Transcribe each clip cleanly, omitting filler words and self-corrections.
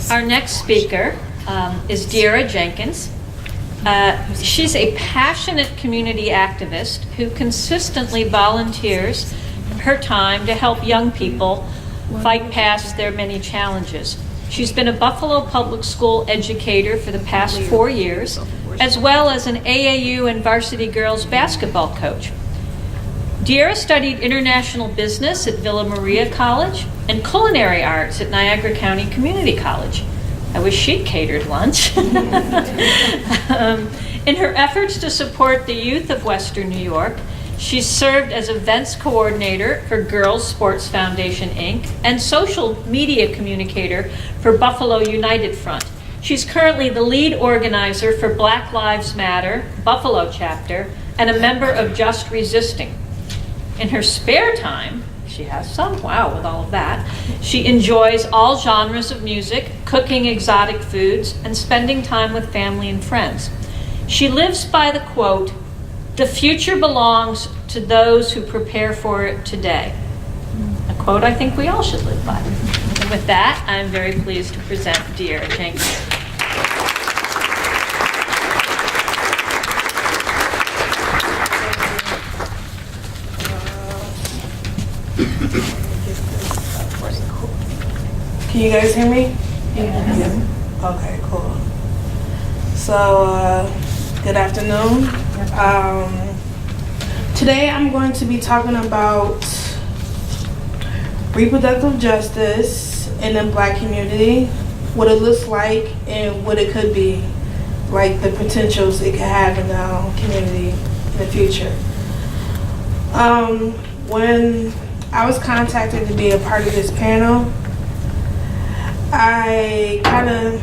Our next speaker is Dierra Jenkins. She's a passionate community activist who consistently volunteers her time to help young people fight past their many challenges. She's been a Buffalo Public School educator for the past 4 years, as well as an AAU and varsity girls basketball coach. Dierra studied international business at Villa Maria College and culinary arts at Niagara County Community College. I wish she'd catered lunch. In her efforts to support the youth of Western New York, she's served as events coordinator for Girls Sports Foundation, Inc., and social media communicator for Buffalo United Front. She's currently the lead organizer for Black Lives Matter, Buffalo Chapter, and a member of Just Resisting. In her spare time, she has some, wow, with all of that, she enjoys all genres of music, cooking exotic foods, and spending time with family and friends. She lives by the quote, "The future belongs to those who prepare for it today." A quote I think we all should live by. And with that, I'm very pleased to present Dierra Jenkins. Can you guys hear me? Yeah. Okay, cool. So, good afternoon. Today I'm going to be talking about reproductive justice in the Black community, what it looks like and what it could be, like the potentials it could have in our community in the future. When I was contacted to be a part of this panel, I kind of,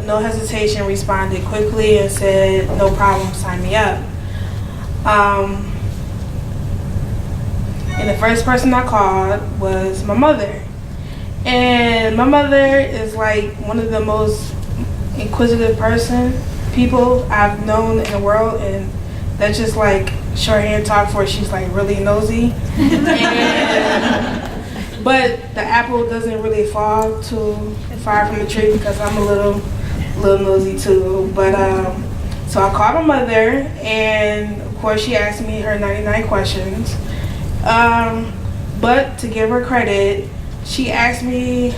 no hesitation, responded quickly and said, no problem, sign me up. And the first person I called was my mother. And my mother is like one of the most inquisitive people I've known in the world, and that's just like shorthand talk for she's like really nosy. But the apple doesn't really fall too far from the tree because I'm a little nosy too. But so I called my mother, and of course she asked me her 99 questions. But to give her credit, she asked me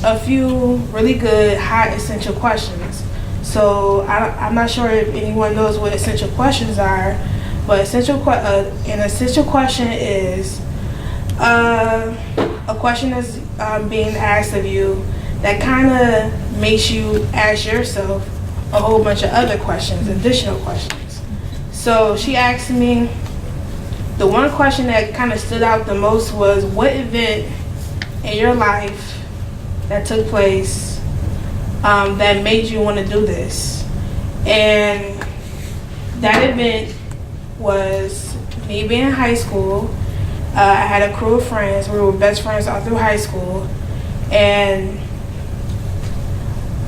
a few really good, high essential questions. So I'm not sure if anyone knows what essential questions are, but an essential question is a question that's being asked of you that kind of makes you ask yourself a whole bunch of other questions, additional questions. So she asked me, the one question that kind of stood out the most was, what event in your life that took place that made you want to do this? And that event was me being in high school. I had a crew of friends. We were best friends all through high school. And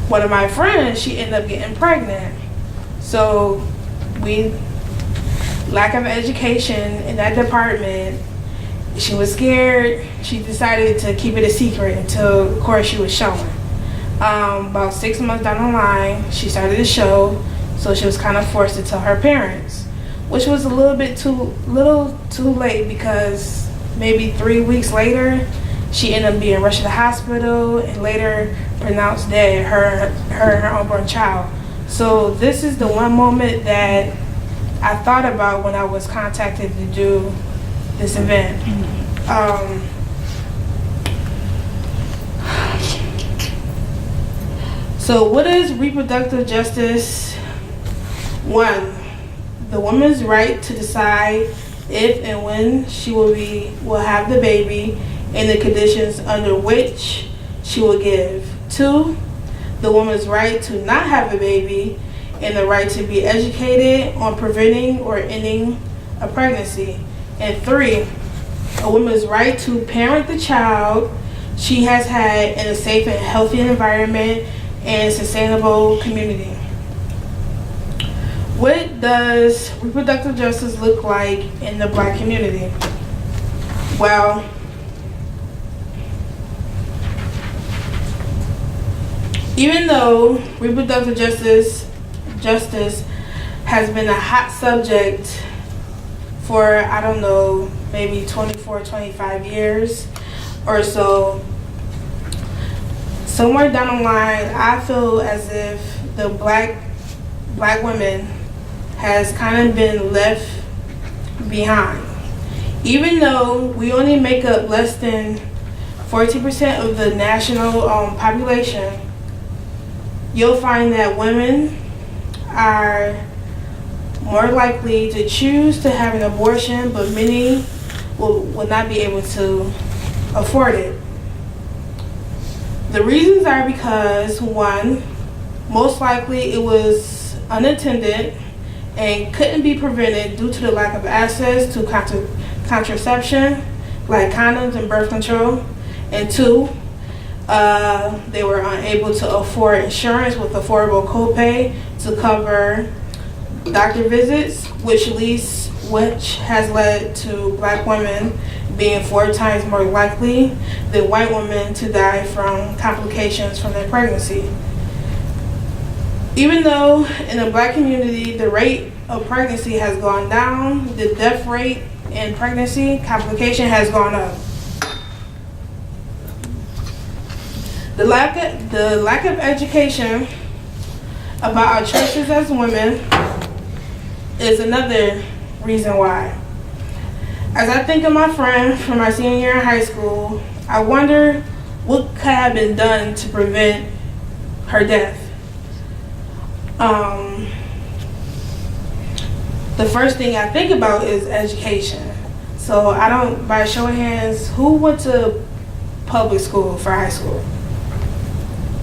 one of my friends, she ended up getting pregnant. So lack of education in that department, she was scared. She decided to keep it a secret until, of course, she was showing. About 6 months down the line, she started to show, so she was kind of forced to tell her parents, which was a little too late, because maybe 3 weeks later, she ended up being rushed to the hospital and later pronounced dead, her and her unborn child. So this is the one moment that I thought about when I was contacted to do this event. So what is reproductive justice? 1, the woman's right to decide if and when she will have the baby and the conditions under which she will give. 2, the woman's right to not have a baby and the right to be educated on preventing or ending a pregnancy. And 3, a woman's right to parent the child she has had in a safe and healthy environment and sustainable community. What does reproductive justice look like in the Black community? Well, Even though reproductive justice has been a hot subject for, I don't know, maybe 24, 25 years or so, somewhere down the line, I feel as if the black women has kind of been left behind. Even though we only make up less than 40% of the national population, you'll find that women are more likely to choose to have an abortion, but many will not be able to afford it. The reasons are because, one, most likely it was unattended and couldn't be prevented due to the lack of access to contraception, like condoms and birth control. And two, they were unable to afford insurance with affordable copay to cover doctor visits, which has led to black women being 4 times more likely than white women to die from complications from their pregnancy. Even though in the black community the rate of pregnancy has gone down, the death rate in pregnancy complication has gone up. The lack of education about our choices as women is another reason why. As I think of my friend from my senior year in high school, I wonder what could have been done to prevent her death. The first thing I think about is education. So by show of hands, who went to public school for high school?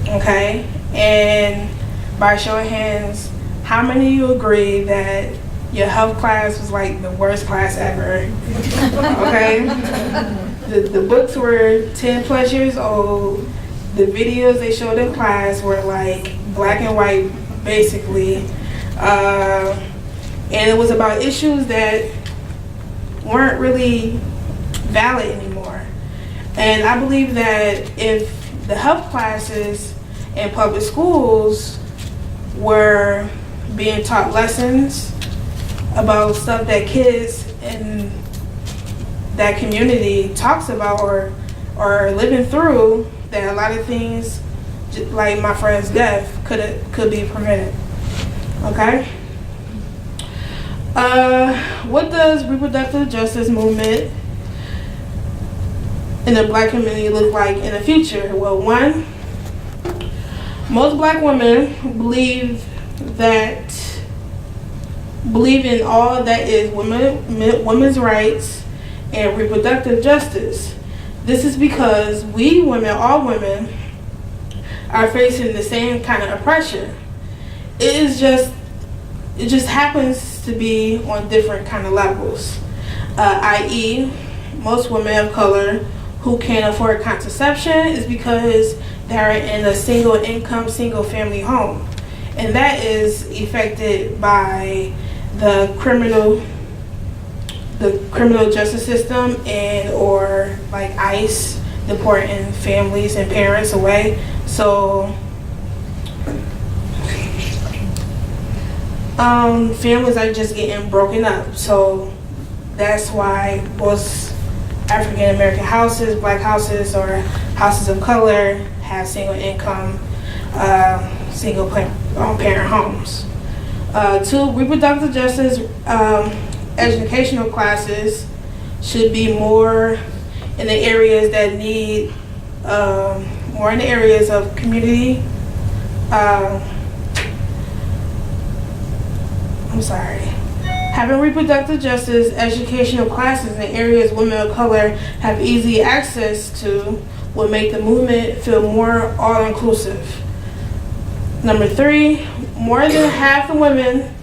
Okay, and by show of hands, how many of you agree that your health class was like the worst class ever? Okay, the books were 10 plus years old. The videos they showed in class were like black and white, basically, and it was about issues that weren't really valid anymore. And I believe that if the health classes in public schools were being taught lessons about stuff that kids in that community talks about or are living through, that a lot of things, like my friend's death, could be prevented. Okay? What does reproductive justice movement in the black community look like in the future? Well, one, most black women believe in all that is women's rights and reproductive justice. This is because we women, all women, are facing the same kind of oppression. It just happens to be on different kind of levels, i.e., most women of color who can't afford contraception is because they're in a single income, single family home. And that is affected by the criminal justice system and or like ICE deporting families and parents away. So families are just getting broken up. So that's why most African American houses, black houses, or houses of color have single income, single parent homes. Two, reproductive justice educational classes should be more in the areas that need, more in the areas of community. Having reproductive justice educational classes in areas women of color have easy access to will make the movement feel more all-inclusive. Number three, more than half the women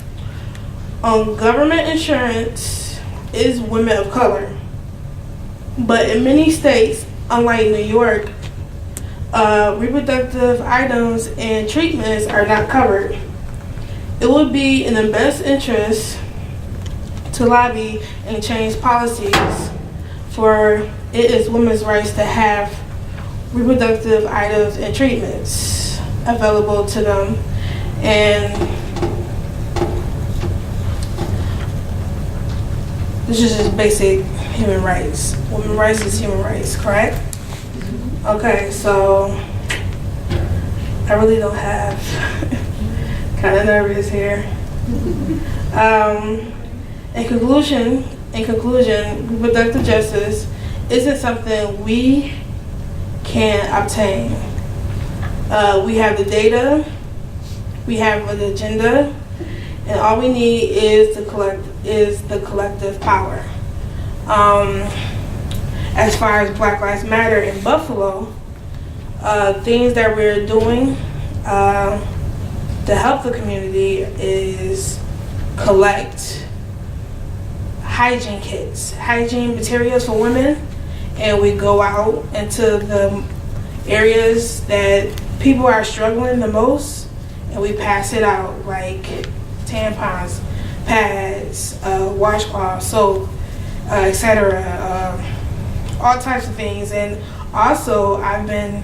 on government insurance is women of color. But in many states, unlike New York, reproductive items and treatments are not covered. It would be in the best interest to lobby and change policies, for it is women's rights to have reproductive items and treatments. available to them. And this is just basic human rights. Women's rights is human rights, correct? Okay, so I really don't have, kind of nervous here. In conclusion, reproductive justice isn't something we can obtain. We have the data, we have an agenda, and all we need is the collective power. As far as Black Lives Matter in Buffalo, things that we're doing to help the community is collect hygiene kits, hygiene materials for women, and we go out into the areas that people are struggling the most, and we pass it out, like tampons, pads, washcloths, soap, etc., all types of things. And also, I've been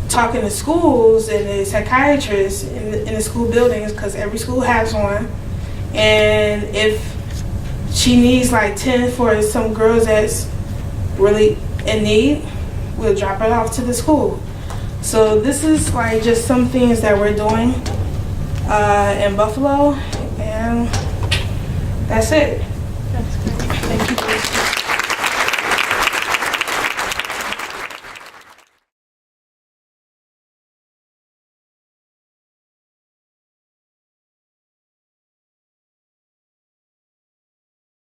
talking to schools and the psychiatrists in the school buildings, because every school has one. And if she needs like 10 for some girls that's really in need, we'll drop it off to the school. So this is like just some things that we're doing in Buffalo, and that's it. That's great. Thank you.